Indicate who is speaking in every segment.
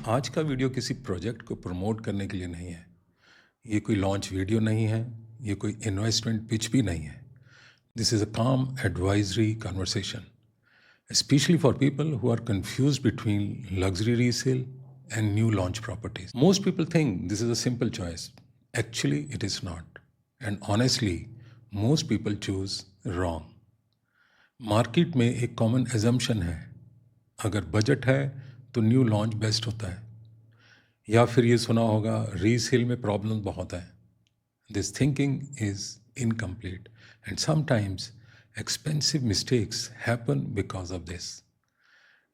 Speaker 1: आज का वीडियो किसी प्रोजेक्ट को प्रमोट करने के लिए नहीं है। ये कोई लॉन्च वीडियो नहीं है, ये कोई इन्वेस्टमेंट पिच भी नहीं है। दिस इज़ अ काम advisory conversation, especially for people who are confused between luxury resale and new launch properties. Most people think this is a simple choice. Actually, it is not. And honestly, most people choose wrong. Market में एक common assumption है, अगर budget है तो new launch best होता है, या फिर ये सुना होगा रीसेल में प्रॉब्लम बहुत है. This thinking is incomplete and sometimes expensive mistakes happen because of this.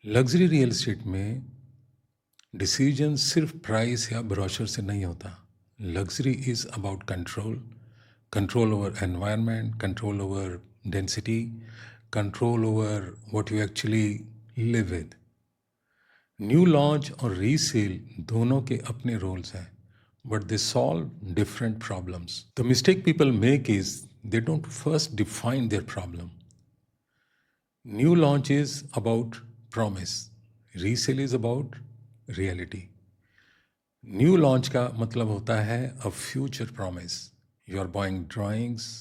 Speaker 1: Luxury real estate में डिसीजन सिर्फ प्राइस या ब्रोशर से नहीं होता. Luxury is about control, control over environment, control over density, control over what you actually live with. New launch और resale दोनों के अपने रोल्स हैं, but they solve different problems. The mistake people make is they don't first define their problem. New launch is about promise, resale is about reality. New launch का मतलब होता है a future promise. You are buying drawings,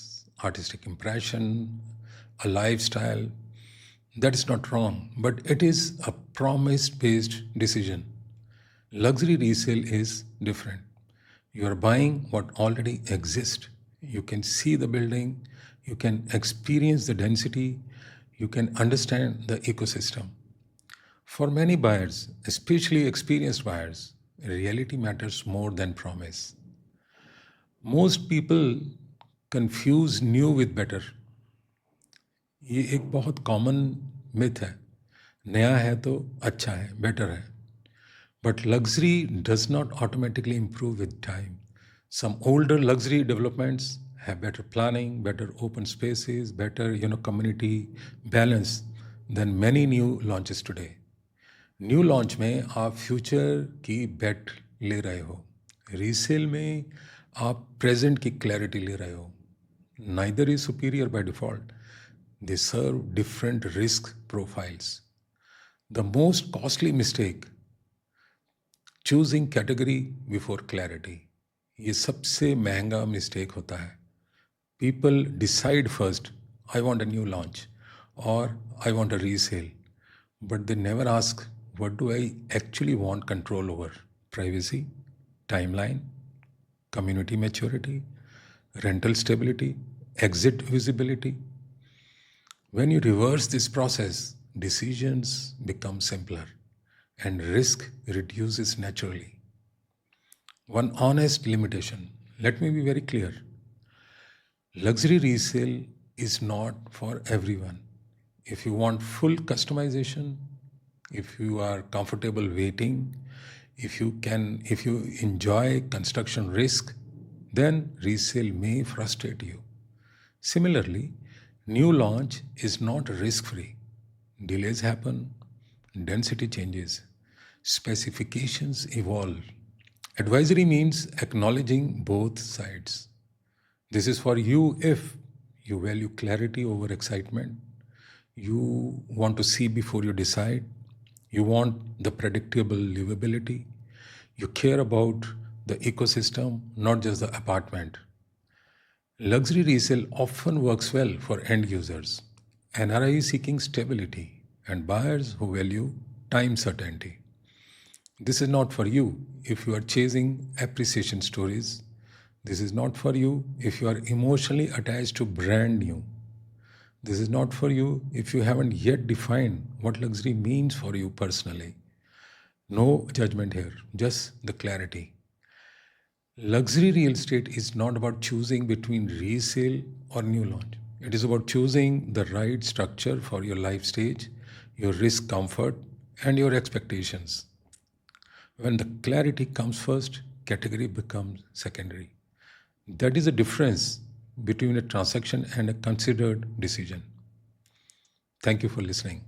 Speaker 1: artistic impression, a lifestyle. That is not wrong, but it is a promise-based decision. Luxury resale is different. You are buying what already exists. You can see the building, you can experience the density, you can understand the ecosystem. For many buyers, especially experienced buyers, reality matters more than promise. Most people confuse new with better. ये एक बहुत common myth है. नया है तो अच्छा है, better है. But luxury does not automatically improve with time. Some older luxury developments have better planning, better open spaces, better community balance than many new launches today. New launch में आप future की बेट ले रहे हो. रीसेल में आप present की clarity ले रहे हो. Neither is superior by default. They serve different risk profiles. The most costly mistake, choosing category before clarity. ये सबसे महंगा मिस्टेक होता है. People decide first, I want a new launch or I want a resale, but they never ask, what do I actually want control over? Privacy, timeline, community maturity, rental stability, exit visibility. When you reverse this process, decisions become simpler and risk reduces naturally. One honest limitation, let me be very clear. Luxury resale is not for everyone. If you want full customization, if you are comfortable waiting, if you enjoy construction risk, then resale may frustrate you. Similarly, new launch is not risk-free. Delays happen, density changes, specifications evolve. Advisory means acknowledging both sides. This is for you if you value clarity over excitement, you want to see before you decide, you want the predictable livability, you care about the ecosystem, not just the apartment. Luxury resale often works well for end users, NRIs seeking stability, and buyers who value time certainty. This is not for you if you are chasing appreciation stories. This is not for you if you are emotionally attached to brand new. This is not for you if you haven't yet defined what luxury means for you personally. No judgment here, just the clarity. Luxury real estate is not about choosing between resale or new launch. It is about choosing the right structure for your life stage, your risk comfort, and your expectations. When the clarity comes first, category becomes secondary. That is the difference between a transaction and a considered decision. Thank you for listening.